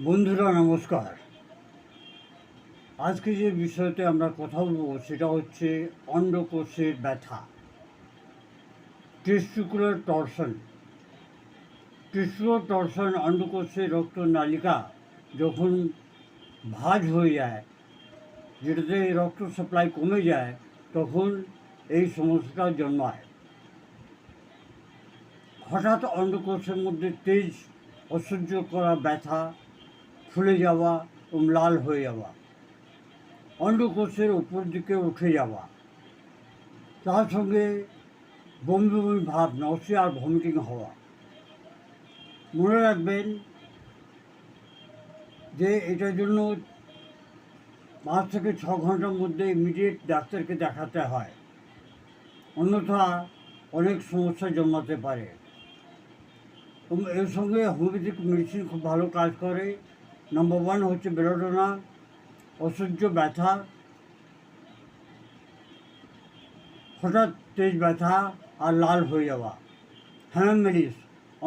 বন্ধুরা নমস্কার। আজকে যে বিষয়তে আমরা কথা বলবো সেটা হচ্ছে অন্ডকোষের ব্যথা, টেস্টিকুলার টর্শন। টেস্টিকুলার টর্শন অন্ডকোষের রক্তনালিকা যখন ভাঁজ হয়ে যায়, যেটাতে রক্ত সাপ্লাই কমে যায়, তখন এই সমস্যাটা জন্মায়। হঠাৎ অন্ডকোষের মধ্যে তেজ, অসহ্য করা ব্যথা, ফুলে যাওয়া এবং লাল হয়ে যাওয়া, অন্ডকোষের উপর দিকে উঠে যাওয়া, তার সঙ্গে বমি বমি ভাব, নসিয়া আর ভমিটিং হওয়া। মনে রাখবেন যে এটার জন্য 5 থেকে 6 ঘন্টার মধ্যে ইমিডিয়েট ডাক্তারকে দেখাতে হয়, অন্যথা অনেক সমস্যা জন্মাতে পারে। এবং এর সঙ্গে হোমিওপ্যাথিক মেডিসিন খুব ভালো কাজ করে। নাম্বার 1 হচ্ছে বেলোডোনা, অসহ্য ব্যথা, হঠাৎ তেজ ব্যথা আর লাল হয়ে যাওয়া। হ্যামামেলিস,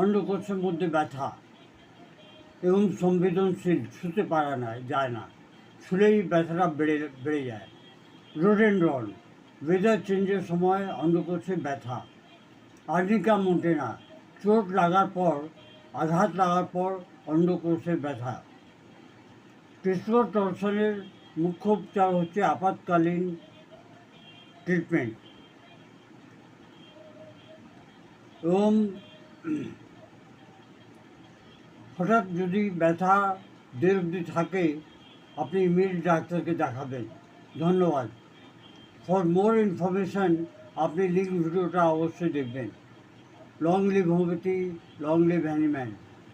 অন্ডকোষের মধ্যে ব্যথা এবং সংবেদনশীল, ছুঁতে পারা যায় না, ছুলেই ব্যথাটা বেড়ে যায়। রোডেনড্রন, ওয়েদার চেঞ্জের সময় অন্ডকোষে ব্যথা। আর্নিকা মন্টেনা, চোট লাগার পর, আঘাত লাগার পর অন্ডকোষে ব্যথা। টেস্টিকুলার টর্শনের মুখ্য উপচার হচ্ছে আপাতকালীন ট্রিটমেন্ট। এবং হঠাৎ যদি ব্যথা দেড় অবধি থাকে, আপনি ইমিডিয়েট ডাক্তারকে দেখাবেন। ধন্যবাদ। ফর মোর ইনফরমেশান আপনি লিঙ্ক ভিডিওটা অবশ্যই দেখবেন। Long live homeopathy, long live Hahnemann.